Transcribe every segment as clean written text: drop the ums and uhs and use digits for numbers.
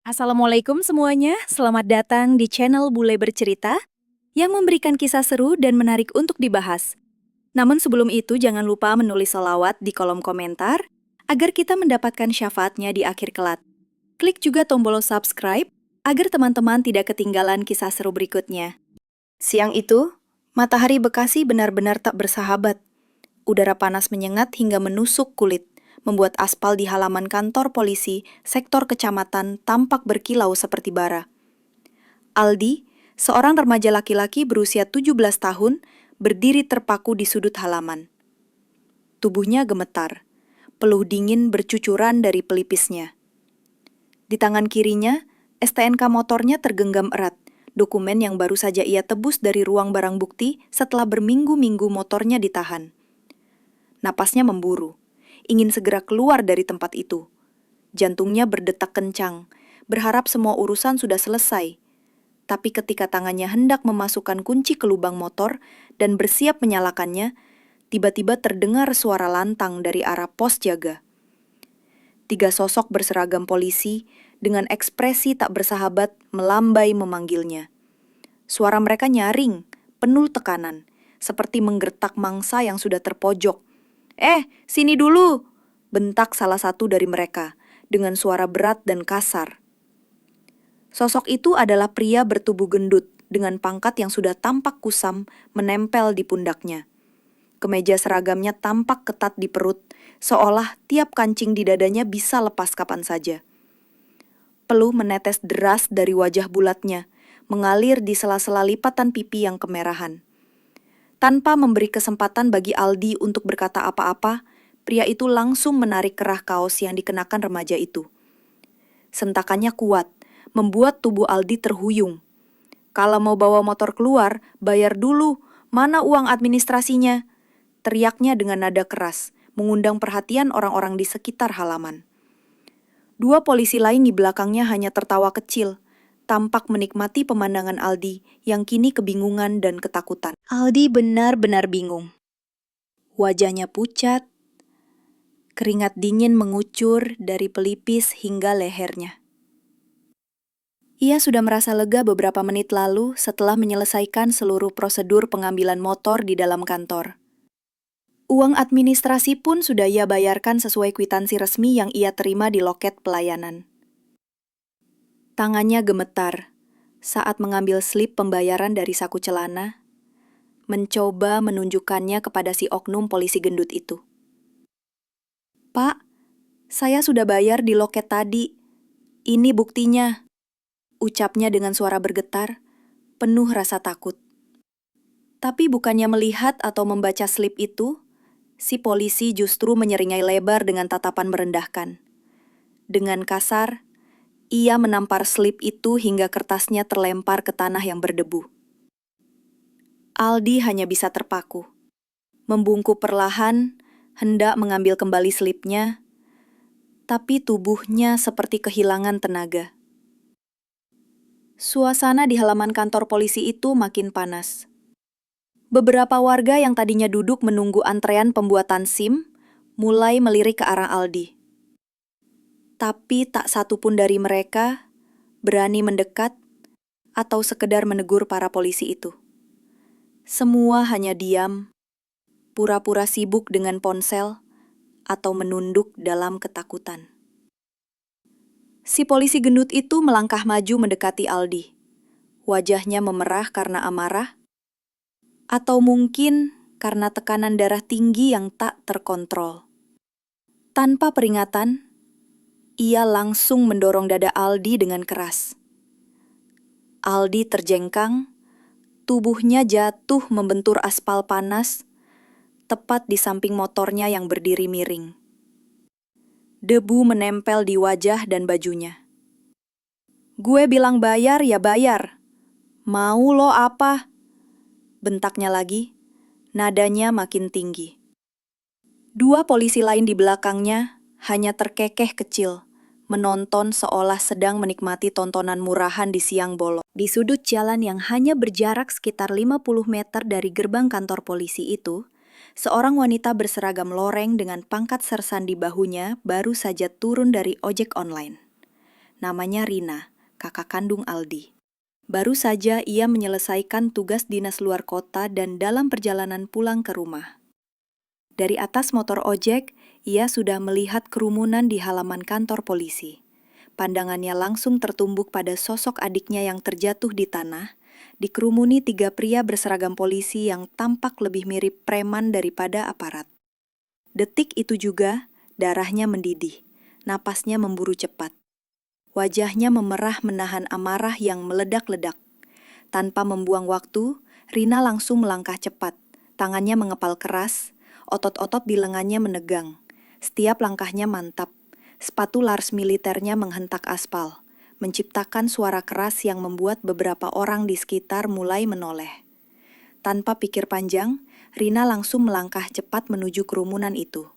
Assalamualaikum semuanya, selamat datang di channel Bule Bercerita yang memberikan kisah seru dan menarik untuk dibahas. Namun sebelum itu jangan lupa menulis selawat di kolom komentar agar kita mendapatkan syafaatnya di akhir kelak. Klik juga tombol subscribe agar teman-teman tidak ketinggalan kisah seru berikutnya. Siang itu, matahari Bekasi benar-benar tak bersahabat. Udara panas menyengat hingga menusuk kulit, membuat aspal di halaman kantor polisi sektor kecamatan tampak berkilau seperti bara. Aldi, seorang remaja laki-laki berusia 17 tahun, berdiri terpaku di sudut halaman. Tubuhnya gemetar, peluh dingin bercucuran dari pelipisnya. Di tangan kirinya, STNK motornya tergenggam erat, dokumen yang baru saja ia tebus dari ruang barang bukti setelah berminggu-minggu motornya ditahan. Napasnya memburu, ingin segera keluar dari tempat itu. Jantungnya berdetak kencang, berharap semua urusan sudah selesai. Tapi ketika tangannya hendak memasukkan kunci ke lubang motor dan bersiap menyalakannya, tiba-tiba terdengar suara lantang dari arah pos jaga. 3 sosok berseragam polisi dengan ekspresi tak bersahabat melambai memanggilnya. Suara mereka nyaring, penuh tekanan, seperti menggertak mangsa yang sudah terpojok. Sini dulu!" bentak salah satu dari mereka, dengan suara berat dan kasar. Sosok itu adalah pria bertubuh gendut, dengan pangkat yang sudah tampak kusam menempel di pundaknya. Kemeja seragamnya tampak ketat di perut, seolah tiap kancing di dadanya bisa lepas kapan saja. Peluh menetes deras dari wajah bulatnya, mengalir di sela-sela lipatan pipi yang kemerahan. Tanpa memberi kesempatan bagi Aldi untuk berkata apa-apa, pria itu langsung menarik kerah kaos yang dikenakan remaja itu. Sentakannya kuat, membuat tubuh Aldi terhuyung. "Kalau mau bawa motor keluar, bayar dulu. Mana uang administrasinya?" teriaknya dengan nada keras, mengundang perhatian orang-orang di sekitar halaman. 2 polisi lain di belakangnya hanya tertawa kecil, tampak menikmati pemandangan Aldi yang kini kebingungan dan ketakutan. Aldi benar-benar bingung. Wajahnya pucat, keringat dingin mengucur dari pelipis hingga lehernya. Ia sudah merasa lega beberapa menit lalu setelah menyelesaikan seluruh prosedur pengambilan motor di dalam kantor. Uang administrasi pun sudah ia bayarkan sesuai kwitansi resmi yang ia terima di loket pelayanan. Tangannya gemetar saat mengambil slip pembayaran dari saku celana, mencoba menunjukkannya kepada si oknum polisi gendut itu. "Pak, saya sudah bayar di loket tadi. Ini buktinya," ucapnya dengan suara bergetar, penuh rasa takut. Tapi bukannya melihat atau membaca slip itu, si polisi justru menyeringai lebar dengan tatapan merendahkan. Dengan kasar, ia menampar slip itu hingga kertasnya terlempar ke tanah yang berdebu. Aldi hanya bisa terpaku, membungkuk perlahan, hendak mengambil kembali slipnya, tapi tubuhnya seperti kehilangan tenaga. Suasana di halaman kantor polisi itu makin panas. Beberapa warga yang tadinya duduk menunggu antrean pembuatan SIM mulai melirik ke arah Aldi. Tapi tak satu pun dari mereka berani mendekat atau sekedar menegur para polisi itu. Semua hanya diam, pura-pura sibuk dengan ponsel, atau menunduk dalam ketakutan. Si polisi gendut itu melangkah maju mendekati Aldi. Wajahnya memerah karena amarah, atau mungkin karena tekanan darah tinggi yang tak terkontrol. Tanpa peringatan, ia langsung mendorong dada Aldi dengan keras. Aldi terjengkang, tubuhnya jatuh membentur aspal panas, tepat di samping motornya yang berdiri miring. Debu menempel di wajah dan bajunya. "Gue bilang bayar ya bayar. Mau lo apa?" bentaknya lagi, nadanya makin tinggi. 2 polisi lain di belakangnya hanya terkekeh kecil, menonton seolah sedang menikmati tontonan murahan di siang bolong. Di sudut jalan yang hanya berjarak sekitar 50 meter dari gerbang kantor polisi itu, seorang wanita berseragam loreng dengan pangkat sersan di bahunya baru saja turun dari ojek online. Namanya Rina, kakak kandung Aldi. Baru saja ia menyelesaikan tugas dinas luar kota dan dalam perjalanan pulang ke rumah. Dari atas motor ojek, ia sudah melihat kerumunan di halaman kantor polisi. Pandangannya langsung tertumbuk pada sosok adiknya yang terjatuh di tanah, dikerumuni 3 pria berseragam polisi yang tampak lebih mirip preman daripada aparat. Detik itu juga, darahnya mendidih, napasnya memburu cepat. Wajahnya memerah menahan amarah yang meledak-ledak. Tanpa membuang waktu, Rina langsung melangkah cepat. Tangannya mengepal keras, otot-otot di lengannya menegang. Setiap langkahnya mantap. Sepatu Lars militernya menghentak aspal, menciptakan suara keras yang membuat beberapa orang di sekitar mulai menoleh. Tanpa pikir panjang, Rina langsung melangkah cepat menuju kerumunan itu.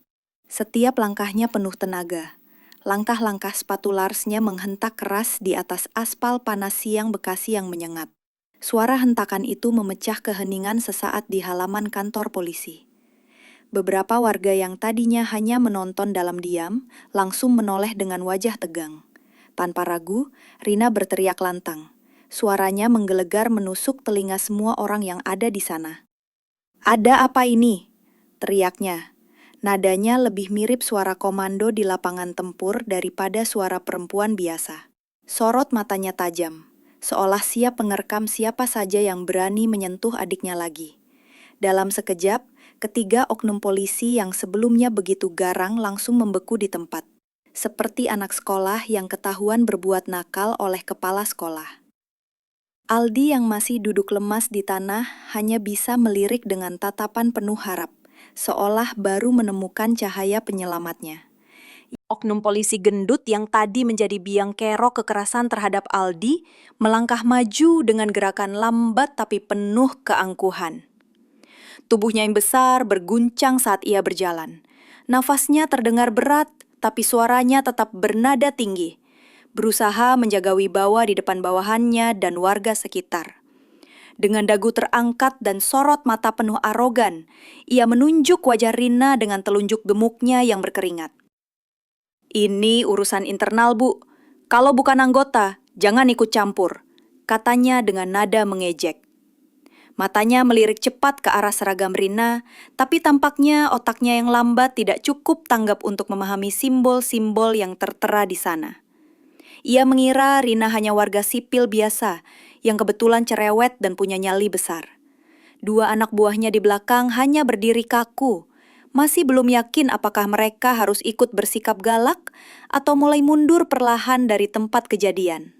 Setiap langkahnya penuh tenaga. Langkah-langkah sepatu Larsnya menghentak keras di atas aspal panas siang Bekasi yang menyengat. Suara hentakan itu memecah keheningan sesaat di halaman kantor polisi. Beberapa warga yang tadinya hanya menonton dalam diam, langsung menoleh dengan wajah tegang. Tanpa ragu, Rina berteriak lantang. Suaranya menggelegar menusuk telinga semua orang yang ada di sana. "Ada apa ini?" teriaknya. Nadanya lebih mirip suara komando di lapangan tempur daripada suara perempuan biasa. Sorot matanya tajam, seolah siap menerkam siapa saja yang berani menyentuh adiknya lagi. Dalam sekejap, ketiga oknum polisi yang sebelumnya begitu garang langsung membeku di tempat. Seperti anak sekolah yang ketahuan berbuat nakal oleh kepala sekolah. Aldi yang masih duduk lemas di tanah hanya bisa melirik dengan tatapan penuh harap, seolah baru menemukan cahaya penyelamatnya. Oknum polisi gendut yang tadi menjadi biang kerok kekerasan terhadap Aldi melangkah maju dengan gerakan lambat tapi penuh keangkuhan. Tubuhnya yang besar berguncang saat ia berjalan. Nafasnya terdengar berat, tapi suaranya tetap bernada tinggi. Berusaha menjaga wibawa di depan bawahannya dan warga sekitar. Dengan dagu terangkat dan sorot mata penuh arogan, ia menunjuk wajah Rina dengan telunjuk gemuknya yang berkeringat. "Ini urusan internal, Bu. Kalau bukan anggota, jangan ikut campur," katanya dengan nada mengejek. Matanya melirik cepat ke arah seragam Rina, tapi tampaknya otaknya yang lambat tidak cukup tanggap untuk memahami simbol-simbol yang tertera di sana. Ia mengira Rina hanya warga sipil biasa, yang kebetulan cerewet dan punya nyali besar. 2 anak buahnya di belakang hanya berdiri kaku, masih belum yakin apakah mereka harus ikut bersikap galak atau mulai mundur perlahan dari tempat kejadian.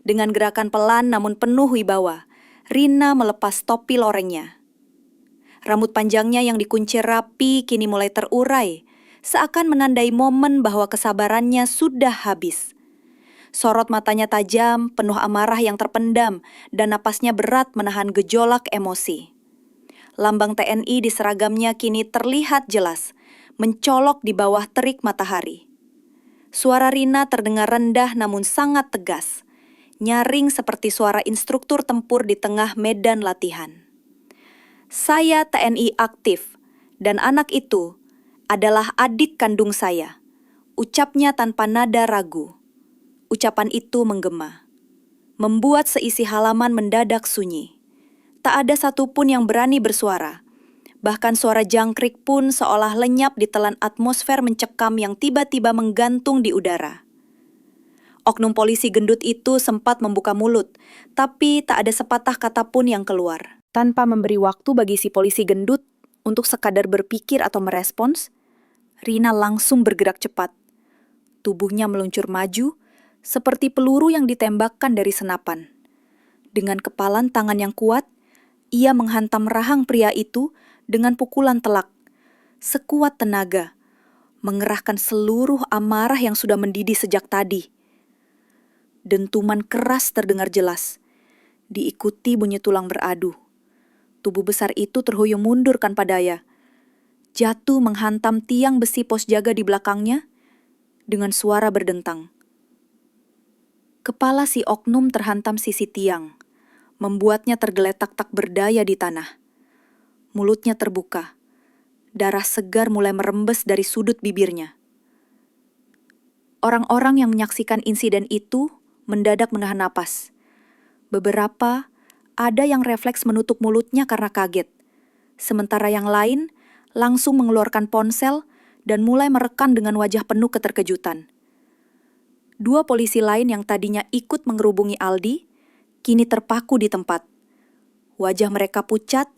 Dengan gerakan pelan namun penuh wibawa, Rina melepas topi lorengnya. Rambut panjangnya yang dikuncir rapi kini mulai terurai, seakan menandai momen bahwa kesabarannya sudah habis. Sorot matanya tajam, penuh amarah yang terpendam, dan napasnya berat menahan gejolak emosi. Lambang TNI di seragamnya kini terlihat jelas, mencolok di bawah terik matahari. Suara Rina terdengar rendah namun sangat tegas, nyaring seperti suara instruktur tempur di tengah medan latihan. "Saya TNI aktif, dan anak itu adalah adik kandung saya," ucapnya tanpa nada ragu. Ucapan itu menggema, membuat seisi halaman mendadak sunyi. Tak ada satupun yang berani bersuara. Bahkan suara jangkrik pun seolah lenyap di telan atmosfer mencekam yang tiba-tiba menggantung di udara. Oknum polisi gendut itu sempat membuka mulut, tapi tak ada sepatah kata pun yang keluar. Tanpa memberi waktu bagi si polisi gendut untuk sekadar berpikir atau merespons, Rina langsung bergerak cepat. Tubuhnya meluncur maju, seperti peluru yang ditembakkan dari senapan. Dengan kepalan tangan yang kuat, ia menghantam rahang pria itu dengan pukulan telak, sekuat tenaga, mengerahkan seluruh amarah yang sudah mendidih sejak tadi. Dentuman keras terdengar jelas, diikuti bunyi tulang beradu. Tubuh besar itu terhuyung mundur tanpa daya, jatuh menghantam tiang besi pos jaga di belakangnya dengan suara berdentang. Kepala si oknum terhantam sisi tiang, membuatnya tergeletak tak berdaya di tanah. Mulutnya terbuka, darah segar mulai merembes dari sudut bibirnya. Orang-orang yang menyaksikan insiden itu mendadak menahan napas. Beberapa ada yang refleks menutup mulutnya karena kaget. Sementara yang lain langsung mengeluarkan ponsel dan mulai merekam dengan wajah penuh keterkejutan. Dua polisi lain yang tadinya ikut mengerubungi Aldi, kini terpaku di tempat. Wajah mereka pucat,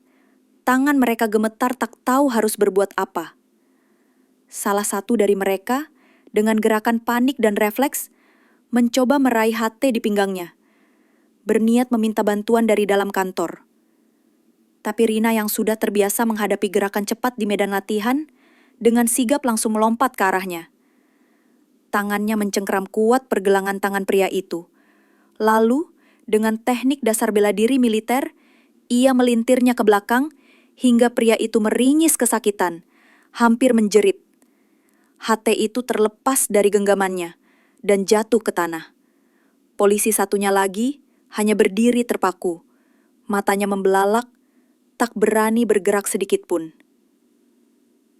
tangan mereka gemetar tak tahu harus berbuat apa. Salah satu dari mereka, dengan gerakan panik dan refleks, mencoba meraih HT di pinggangnya, berniat meminta bantuan dari dalam kantor. Tapi Rina yang sudah terbiasa menghadapi gerakan cepat di medan latihan, dengan sigap langsung melompat ke arahnya. Tangannya mencengkeram kuat pergelangan tangan pria itu. Lalu, dengan teknik dasar bela diri militer, ia melintirnya ke belakang hingga pria itu meringis kesakitan, hampir menjerit. HT itu terlepas dari genggamannya dan jatuh ke tanah. Polisi satunya lagi hanya berdiri terpaku, matanya membelalak, tak berani bergerak sedikit pun.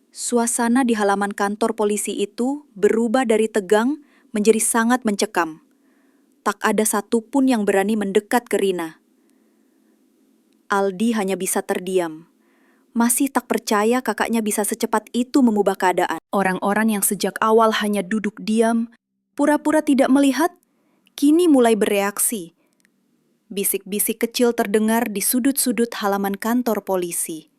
Suasana di halaman kantor polisi itu berubah dari tegang menjadi sangat mencekam. Tak ada satupun yang berani mendekat ke Rina. Aldi hanya bisa terdiam. Masih tak percaya kakaknya bisa secepat itu mengubah keadaan. Orang-orang yang sejak awal hanya duduk diam, pura-pura tidak melihat, kini mulai bereaksi. Bisik-bisik kecil terdengar di sudut-sudut halaman kantor polisi.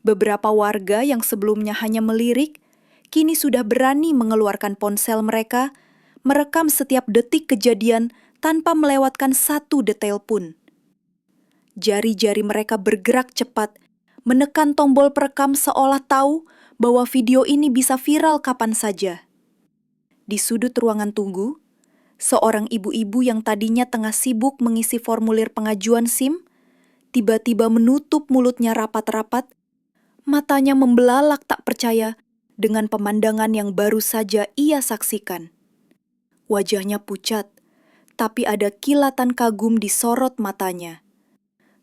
Beberapa warga yang sebelumnya hanya melirik, kini sudah berani mengeluarkan ponsel mereka, merekam setiap detik kejadian tanpa melewatkan satu detail pun. Jari-jari mereka bergerak cepat, menekan tombol perekam seolah tahu bahwa video ini bisa viral kapan saja. Di sudut ruangan tunggu, seorang ibu-ibu yang tadinya tengah sibuk mengisi formulir pengajuan SIM, tiba-tiba menutup mulutnya rapat-rapat, matanya membelalak tak percaya dengan pemandangan yang baru saja ia saksikan. Wajahnya pucat, tapi ada kilatan kagum di sorot matanya.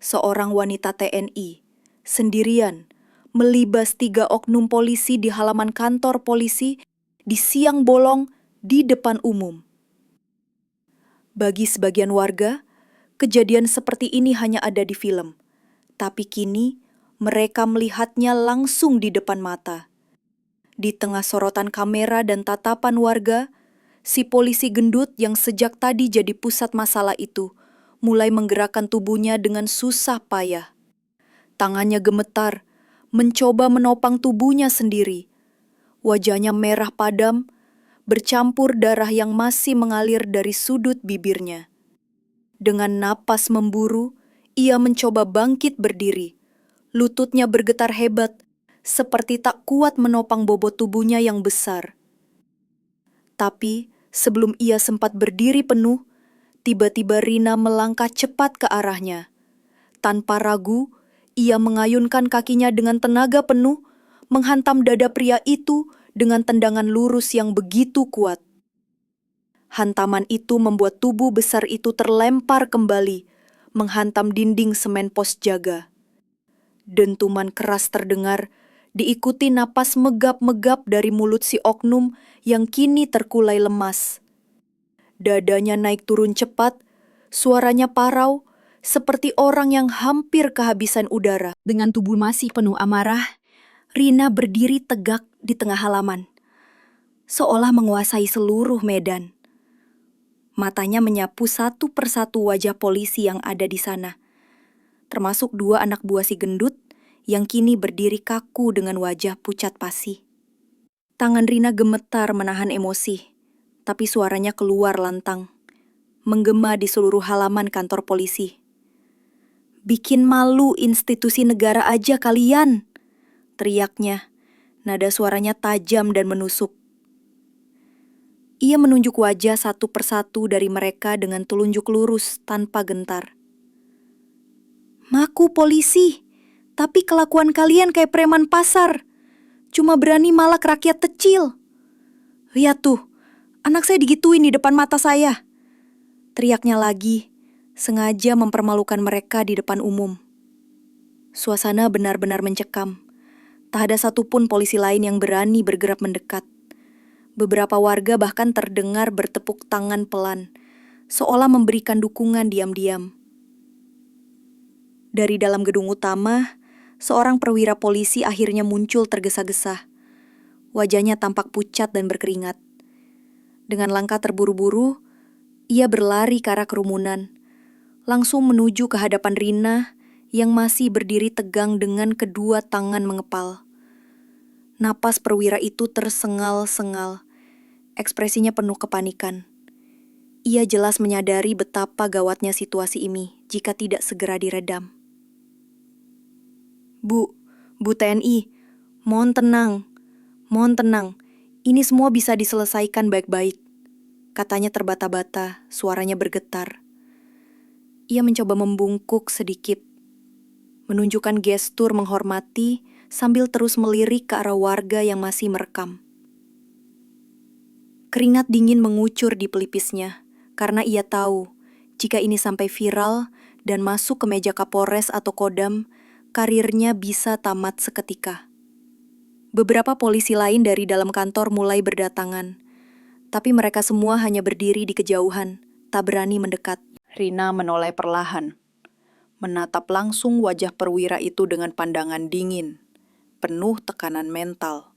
Seorang wanita TNI, sendirian, melibas 3 oknum polisi di halaman kantor polisi di siang bolong di depan umum. Bagi sebagian warga, kejadian seperti ini hanya ada di film. Tapi kini, mereka melihatnya langsung di depan mata. Di tengah sorotan kamera dan tatapan warga, si polisi gendut yang sejak tadi jadi pusat masalah itu mulai menggerakkan tubuhnya dengan susah payah. Tangannya gemetar, mencoba menopang tubuhnya sendiri. Wajahnya merah padam, bercampur darah yang masih mengalir dari sudut bibirnya. Dengan napas memburu, ia mencoba bangkit berdiri. Lututnya bergetar hebat, seperti tak kuat menopang bobot tubuhnya yang besar. Tapi sebelum ia sempat berdiri penuh, tiba-tiba Rina melangkah cepat ke arahnya. Tanpa ragu, ia mengayunkan kakinya dengan tenaga penuh, menghantam dada pria itu dengan tendangan lurus yang begitu kuat. Hantaman itu membuat tubuh besar itu terlempar kembali, menghantam dinding semen pos jaga. Dentuman keras terdengar, diikuti napas megap-megap dari mulut si oknum yang kini terkulai lemas. Dadanya naik turun cepat, suaranya parau, seperti orang yang hampir kehabisan udara. Dengan tubuh masih penuh amarah, Rina berdiri tegak di tengah halaman, seolah menguasai seluruh medan. Matanya menyapu satu persatu wajah polisi yang ada di sana, termasuk 2 anak buah si gendut yang kini berdiri kaku dengan wajah pucat pasi. Tangan Rina gemetar menahan emosi, tapi suaranya keluar lantang, menggema di seluruh halaman kantor polisi. "Bikin malu institusi negara aja kalian!" teriaknya, nada suaranya tajam dan menusuk. Ia menunjuk wajah satu persatu dari mereka dengan telunjuk lurus tanpa gentar. "Ngaku polisi, tapi kelakuan kalian kayak preman pasar. Cuma berani malak rakyat kecil. Lihat tuh, anak saya digituin di depan mata saya," teriaknya lagi, sengaja mempermalukan mereka di depan umum. Suasana benar-benar mencekam. Tak ada satupun polisi lain yang berani bergerak mendekat. Beberapa warga bahkan terdengar bertepuk tangan pelan, seolah memberikan dukungan diam-diam. Dari dalam gedung utama, seorang perwira polisi akhirnya muncul tergesa-gesa. Wajahnya tampak pucat dan berkeringat. Dengan langkah terburu-buru, ia berlari ke arah kerumunan, langsung menuju ke hadapan Rina yang masih berdiri tegang dengan kedua tangan mengepal. Napas perwira itu tersengal-sengal, ekspresinya penuh kepanikan. Ia jelas menyadari betapa gawatnya situasi ini jika tidak segera diredam. Bu TNI, mohon tenang, mohon tenang. Ini semua bisa diselesaikan baik-baik. Katanya terbata-bata, suaranya bergetar. Ia mencoba membungkuk sedikit, menunjukkan gestur menghormati sambil terus melirik ke arah warga yang masih merekam. Keringat dingin mengucur di pelipisnya, karena ia tahu jika ini sampai viral dan masuk ke meja Kapolres atau Kodam, karirnya bisa tamat seketika. Beberapa polisi lain dari dalam kantor mulai berdatangan, tapi mereka semua hanya berdiri di kejauhan, tak berani mendekat. Rina menoleh perlahan, menatap langsung wajah perwira itu dengan pandangan dingin, penuh tekanan mental.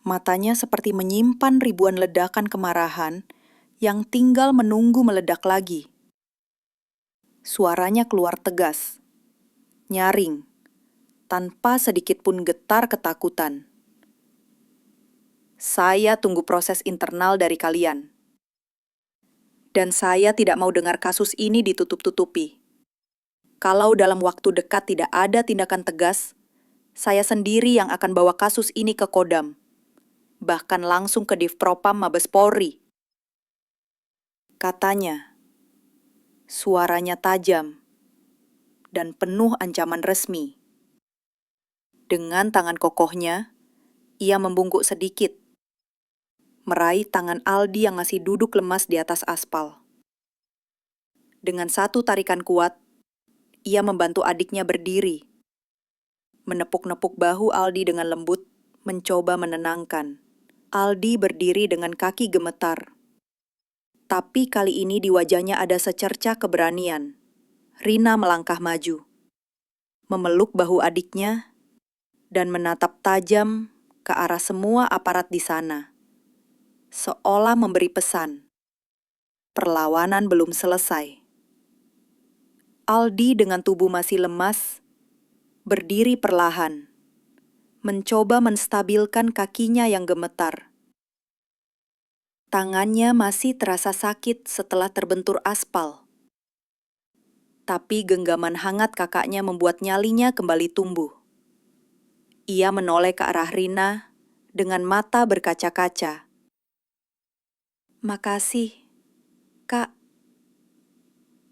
Matanya seperti menyimpan ribuan ledakan kemarahan yang tinggal menunggu meledak lagi. Suaranya keluar tegas, nyaring, tanpa sedikit pun getar ketakutan. Saya tunggu proses internal dari kalian. Dan saya tidak mau dengar kasus ini ditutup-tutupi. Kalau dalam waktu dekat tidak ada tindakan tegas, saya sendiri yang akan bawa kasus ini ke Kodam, bahkan langsung ke Divpropam Mabes Polri. Katanya, suaranya tajam dan penuh ancaman resmi. Dengan tangan kokohnya, ia membungkuk sedikit, meraih tangan Aldi yang masih duduk lemas di atas aspal. Dengan satu tarikan kuat, ia membantu adiknya berdiri. Menepuk-nepuk bahu Aldi dengan lembut, mencoba menenangkan. Aldi berdiri dengan kaki gemetar. Tapi kali ini di wajahnya ada secercah keberanian. Rina melangkah maju, memeluk bahu adiknya, dan menatap tajam ke arah semua aparat di sana. Seolah memberi pesan, perlawanan belum selesai. Aldi dengan tubuh masih lemas, berdiri perlahan, mencoba menstabilkan kakinya yang gemetar. Tangannya masih terasa sakit setelah terbentur aspal. Tapi genggaman hangat kakaknya membuat nyalinya kembali tumbuh. Ia menoleh ke arah Rina dengan mata berkaca-kaca. "Makasih, Kak,"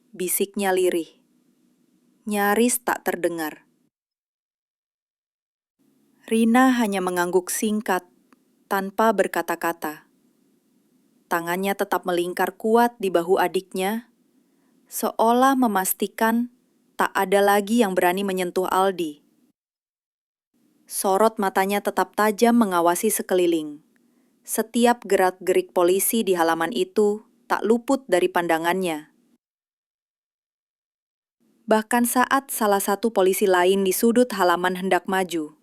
bisiknya lirih. Nyaris tak terdengar. Rina hanya mengangguk singkat, tanpa berkata-kata. Tangannya tetap melingkar kuat di bahu adiknya, seolah memastikan tak ada lagi yang berani menyentuh Aldi. Sorot matanya tetap tajam mengawasi sekeliling. Setiap gerak-gerik polisi di halaman itu tak luput dari pandangannya. Bahkan saat salah satu polisi lain di sudut halaman hendak maju,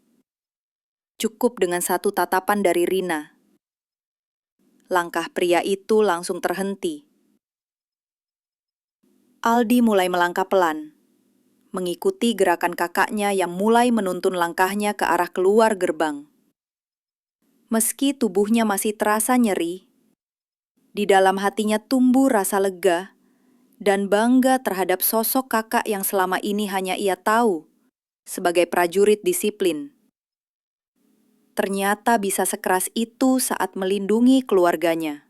cukup dengan satu tatapan dari Rina. Langkah pria itu langsung terhenti. Aldi mulai melangkah pelan, mengikuti gerakan kakaknya yang mulai menuntun langkahnya ke arah keluar gerbang. Meski tubuhnya masih terasa nyeri, di dalam hatinya tumbuh rasa lega dan bangga terhadap sosok kakak yang selama ini hanya ia tahu sebagai prajurit disiplin. Ternyata bisa sekeras itu saat melindungi keluarganya.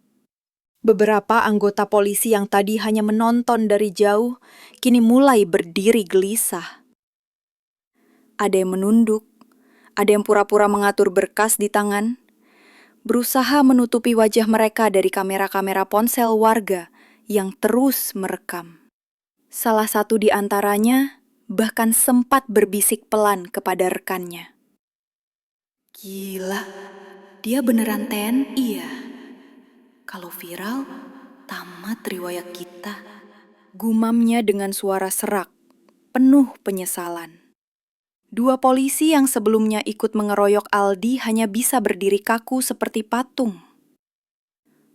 Beberapa anggota polisi yang tadi hanya menonton dari jauh, kini mulai berdiri gelisah. Ada yang menunduk, ada yang pura-pura mengatur berkas di tangan, berusaha menutupi wajah mereka dari kamera-kamera ponsel warga yang terus merekam. Salah satu di antaranya bahkan sempat berbisik pelan kepada rekannya. Gila, Dia beneran TNI ya? Kalau viral, tamat riwayat kita. Gumamnya dengan suara serak, penuh penyesalan. Dua polisi yang sebelumnya ikut mengeroyok Aldi hanya bisa berdiri kaku seperti patung.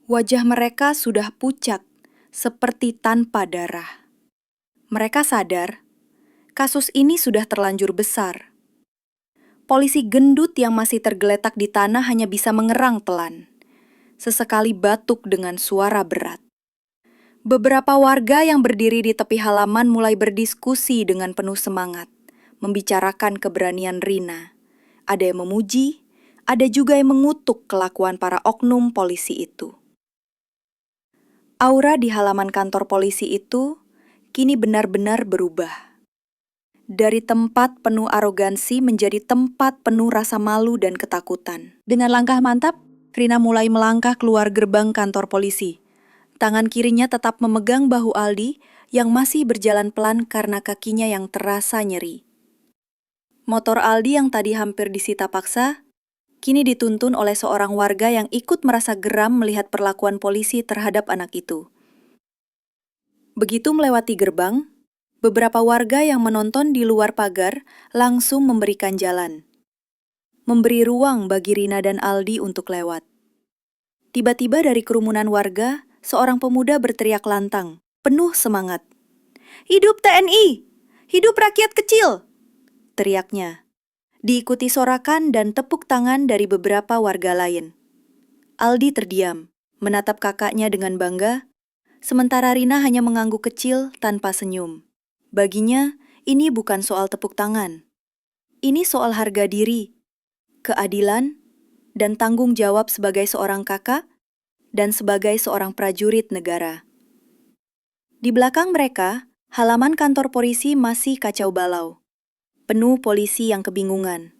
Wajah mereka sudah pucat, seperti tanpa darah. Mereka sadar, kasus ini sudah terlanjur besar. Polisi gendut yang masih tergeletak di tanah hanya bisa mengerang pelan. Sesekali batuk dengan suara berat. Beberapa warga yang berdiri di tepi halaman mulai berdiskusi dengan penuh semangat, membicarakan keberanian Rina. Ada yang memuji, ada juga yang mengutuk kelakuan para oknum polisi itu. Aura di halaman kantor polisi itu kini benar-benar berubah. Dari tempat penuh arogansi menjadi tempat penuh rasa malu dan ketakutan. Dengan langkah mantap, Rina mulai melangkah keluar gerbang kantor polisi. Tangan kirinya tetap memegang bahu Aldi yang masih berjalan pelan karena kakinya yang terasa nyeri. Motor Aldi yang tadi hampir disita paksa, kini dituntun oleh seorang warga yang ikut merasa geram melihat perlakuan polisi terhadap anak itu. Begitu melewati gerbang, beberapa warga yang menonton di luar pagar langsung memberikan jalan. Memberi ruang bagi Rina dan Aldi untuk lewat. Tiba-tiba dari kerumunan warga, seorang pemuda berteriak lantang, penuh semangat. "Hidup TNI! Hidup rakyat kecil!" teriaknya. Diikuti sorakan dan tepuk tangan dari beberapa warga lain. Aldi terdiam, menatap kakaknya dengan bangga, sementara Rina hanya mengangguk kecil tanpa senyum. Baginya, ini bukan soal tepuk tangan. Ini soal harga diri, keadilan, dan tanggung jawab sebagai seorang kakak dan sebagai seorang prajurit negara. Di belakang mereka, halaman kantor polisi masih kacau balau. Penuh polisi yang kebingungan.